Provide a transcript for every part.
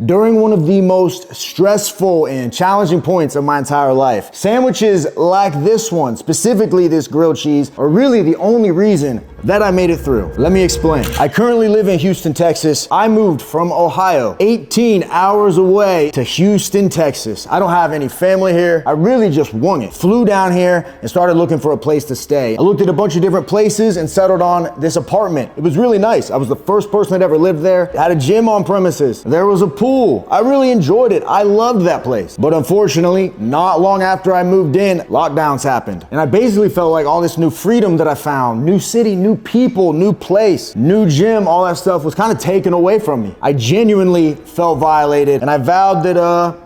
during one of the most stressful and challenging points of my entire life. Sandwiches like this one, specifically this grilled cheese, are really the only reason that I made it through. Let me explain. I currently live in Houston, Texas. I moved from Ohio, 18 hours away to Houston, Texas. I don't have any family here. I really just wung it. Flew down here and started looking for a place to stay. I looked at a bunch of different places and settled on this apartment. It was really nice. I was the first person that ever lived there. It had a gym on premises. There was a pool. I really enjoyed it. I loved that place. But unfortunately, not long after I moved in, lockdowns happened. And I basically felt like all this new freedom that I found, new city, new people, new place, new gym, all that stuff was kind of taken away from me. I genuinely felt violated, and I vowed that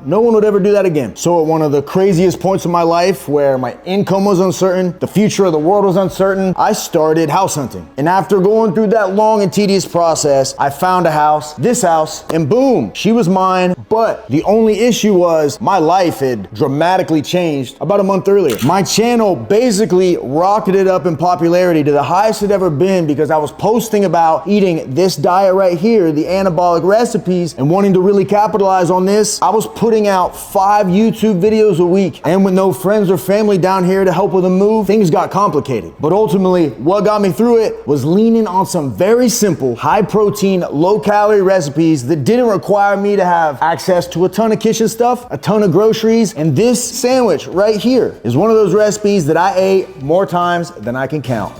no one would ever do that again. So at one of the craziest points of my life where my income was uncertain, the future of the world was uncertain, I started house hunting. And after going through that long and tedious process, I found a house, this house, and boom, she was mine. But the only issue was my life had dramatically changed about a month earlier. My channel basically rocketed up in popularity to the highest it ever been because I was posting about eating this diet right here, the anabolic recipes, and wanting to really capitalize on this. I was putting out 5 YouTube videos a week, and with no friends or family down here to help with a move, things got complicated. But ultimately, what got me through it was leaning on some very simple, high protein, low calorie recipes that didn't require me to have access to a ton of kitchen stuff, a ton of groceries, and this sandwich right here is one of those recipes that I ate more times than I can count.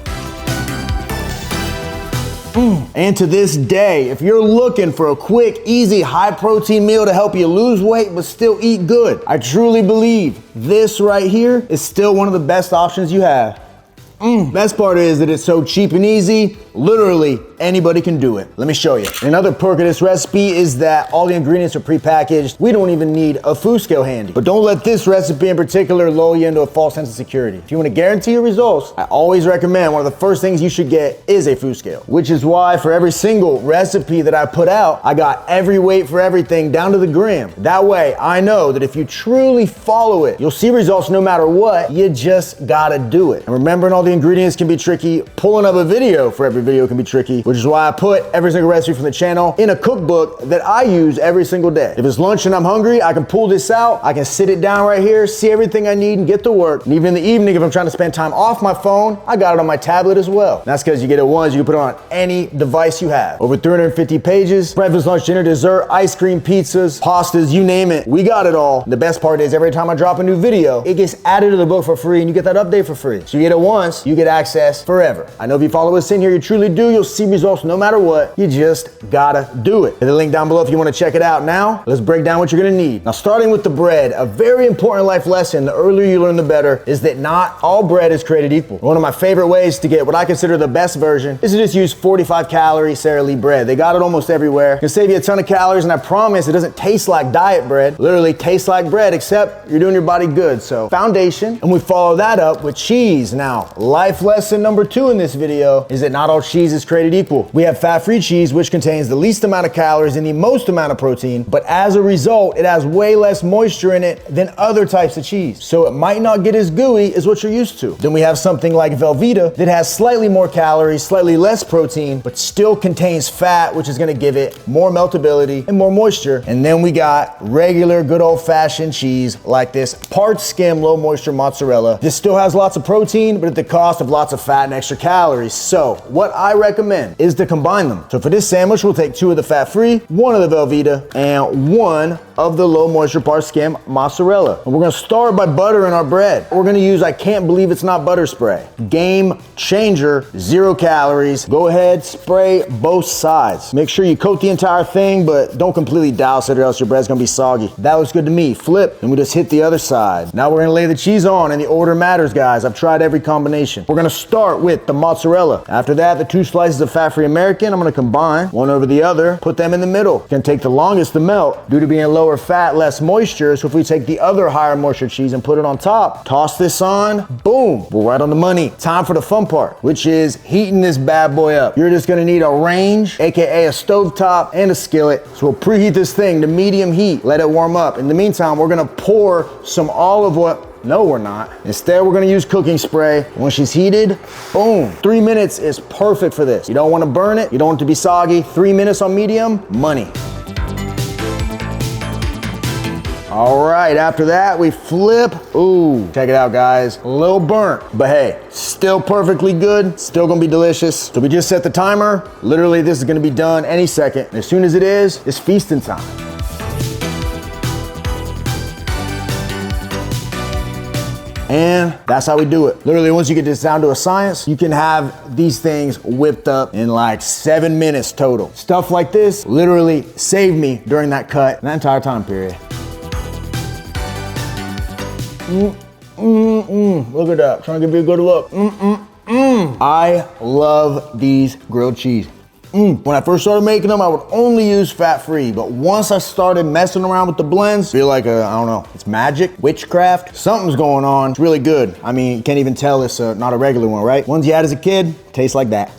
And to this day, if you're looking for a quick, easy, high protein meal to help you lose weight but still eat good, I truly believe this right here is still one of the best options you have. Best part is that it's so cheap and easy, literally anybody can do it. Let me show you. Another perk of this recipe is that all the ingredients are prepackaged. We don't even need a food scale handy. But don't let this recipe in particular lull you into a false sense of security. If you want to guarantee your results, I always recommend one of the first things you should get is a food scale, which is why for every single recipe that I put out, I got every weight for everything down to the gram. That way I know that if you truly follow it, you'll see results no matter what. You just gotta do it. And remembering all the ingredients can be tricky. Pulling up a video for every video can be tricky, which is why I put every single recipe from the channel in a cookbook that I use every single day. If it's lunch and I'm hungry, I can pull this out, I can sit it down right here, see everything I need and get to work. And even in the evening, if I'm trying to spend time off my phone, I got it on my tablet as well. That's because you get it once, you can put it on any device you have. Over 350 pages, breakfast, lunch, dinner, dessert, ice cream, pizzas, pastas, you name it. We got it all. The best part is every time I drop a new video, it gets added to the book for free and you get that update for free. So you get it once, you get access forever. I know if you follow us in here, you truly do. You'll see results no matter what. You just gotta do it. Hit the link down below if you want to check it out. Now, let's break down what you're gonna need. Now, starting with the bread, a very important life lesson, the earlier you learn the better, is that not all bread is created equal. One of my favorite ways to get what I consider the best version is to just use 45 calorie Sara Lee bread. They got it almost everywhere. It can save you a ton of calories, and I promise it doesn't taste like diet bread. Literally tastes like bread, except you're doing your body good. So, foundation, and we follow that up with cheese. Now, life lesson number 2 in this video is that not all cheese is created equal. We have fat-free cheese, which contains the least amount of calories and the most amount of protein, but as a result, it has way less moisture in it than other types of cheese. So it might not get as gooey as what you're used to. Then we have something like Velveeta that has slightly more calories, slightly less protein, but still contains fat, which is gonna give it more meltability and more moisture. And then we got regular, good old-fashioned cheese like this part skim, low moisture mozzarella. This still has lots of protein, but at the cost of lots of fat and extra calories. So what I recommend is to combine them. So for this sandwich, we'll take 2 of the fat-free, 1 of the Velveeta, and 1 of the low moisture part skim mozzarella. And we're gonna start by buttering our bread. We're gonna use, I can't believe it's not butter spray. Game changer, 0 calories. Go ahead, spray both sides. Make sure you coat the entire thing, but don't completely douse it or else your bread's gonna be soggy. That looks good to me. Flip, and we just hit the other side. Now we're gonna lay the cheese on, and the order matters, guys. I've tried every combination. We're gonna start with the mozzarella. After that, the 2 slices of fat-free American, I'm gonna combine one over the other, put them in the middle. It's gonna take the longest to melt due to being lower fat, less moisture. So if we take the other higher moisture cheese and put it on top, toss this on, boom, we're right on the money. Time for the fun part, which is heating this bad boy up. You're just gonna need a range, AKA a stovetop, and a skillet. So we'll preheat this thing to medium heat, let it warm up. In the meantime, we're gonna pour some olive oil. No, we're not. Instead, we're gonna use cooking spray. When she's heated, boom. 3 minutes is perfect for this. You don't wanna burn it, you don't want it to be soggy. 3 minutes on medium, money. All right, after that, we flip. Ooh, check it out, guys. A little burnt, but hey, still perfectly good, still gonna be delicious. So we just set the timer. Literally, this is gonna be done any second. And as soon as it is, it's feasting time. And that's how we do it. Literally, once you get this down to a science, you can have these things whipped up in like 7 minutes total. Stuff like this literally saved me during that cut and that entire time period. Look at that, trying to give you a good look. I love these grilled cheese. When I first started making them, I would only use fat-free, but once I started messing around with the blends, I feel like, I don't know, it's magic, witchcraft, something's going on. It's really good. I mean, you can't even tell it's not a regular one, right? Ones you had as a kid, taste like that.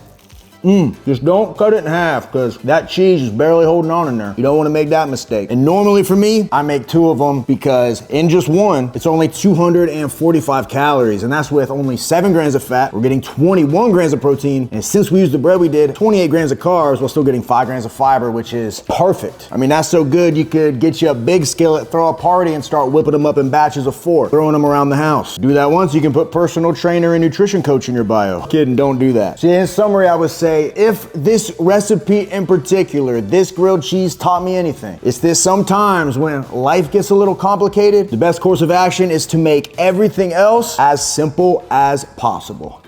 Just don't cut it in half because that cheese is barely holding on in there. You don't want to make that mistake. And normally for me, I make 2 of them because in just one, it's only 245 calories, and that's with only 7 grams of fat. We're getting 21 grams of protein, and since we used the bread we did, 28 grams of carbs while still getting 5 grams of fiber, which is perfect. I mean, that's so good you could get you a big skillet, throw a party, and start whipping them up in batches of 4, throwing them around the house. Do that once, you can put personal trainer and nutrition coach in your bio. Kidding, don't do that. See, in summary, I would say, if this recipe in particular, this grilled cheese taught me anything, it's this: sometimes when life gets a little complicated, the best course of action is to make everything else as simple as possible.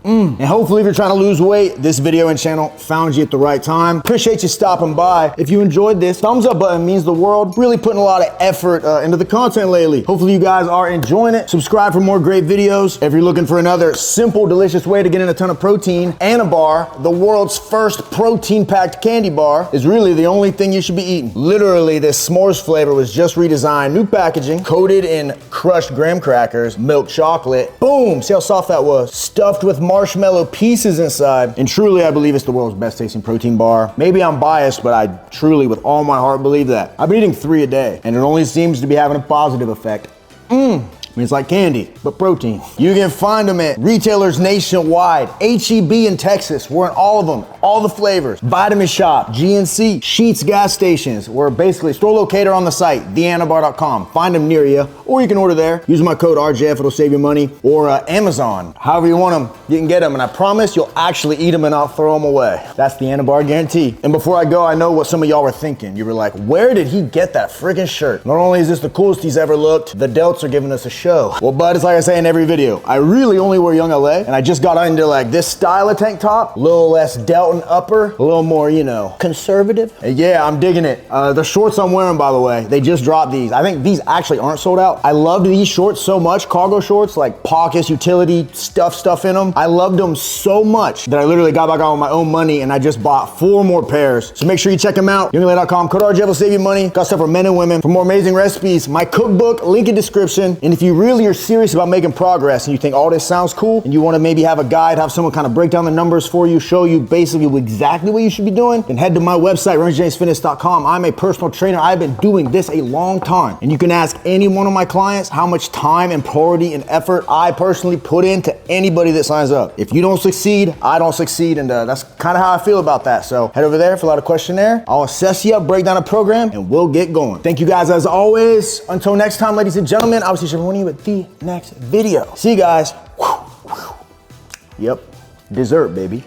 And hopefully if you're trying to lose weight, this video and channel found you at the right time. Appreciate you stopping by. If you enjoyed this, thumbs up button means the world. Really putting a lot of effort into the content lately. Hopefully you guys are enjoying it. Subscribe for more great videos. If you're looking for another simple, delicious way to get in a ton of protein, ANABOLIC, the world's first protein-packed candy bar, is really the only thing you should be eating. Literally, this s'mores flavor was just redesigned, new packaging, coated in crushed graham crackers, milk chocolate. Boom, see how soft that was? Stuffed with marshmallow pieces inside, and truly I believe it's the world's best tasting protein bar. Maybe I'm biased, but I truly with all my heart believe that. I've been eating 3 a day, and it only seems to be having a positive effect. I mean, it's like candy, but protein. You can find them at retailers nationwide. HEB in Texas, we're in all of them, all the flavors. Vitamin Shop, GNC, Sheetz gas stations. We're basically store locator on the site, theanabar.com. Find them near you, or you can order there. Use my code RJF, it'll save you money. Or Amazon, however you want them, you can get them. And I promise you'll actually eat them and not throw them away. That's the ANABOLIC guarantee. And before I go, I know what some of y'all were thinking. You were like, where did he get that freaking shirt? Not only is this the coolest he's ever looked, the delts are giving us a show. Well, bud, it's like I say in every video, I really only wear Young LA, and I just got into like this style of tank top, a little less Delton upper, a little more, you know, conservative. And yeah, I'm digging it. The shorts I'm wearing, by the way, they just dropped these. I think these actually aren't sold out. I loved these shorts so much, cargo shorts, like pockets, utility, stuff in them. I loved them so much that I literally got back on with my own money, and I just bought 4 more pairs. So make sure you check them out. YoungLA.com, code RJF will save you money. Got stuff for men and women. For more amazing recipes, my cookbook, link in description. And if you really are serious about making progress and you think all this sounds cool and you want to maybe have a guide, have someone kind of break down the numbers for you, show you basically exactly what you should be doing, then head to my website, RemingtonJamesFitness.com. I'm a personal trainer. I've been doing this a long time, and you can ask any one of my clients how much time and priority and effort I personally put into anybody that signs up. If you don't succeed, I don't succeed, and that's kind of how I feel about that. So head over there, fill out a questionnaire. I'll assess you up, break down a program, and we'll get going. Thank you guys as always. Until next time, ladies and gentlemen, I will see everyone you with the next video. See you guys. Yep, dessert, baby.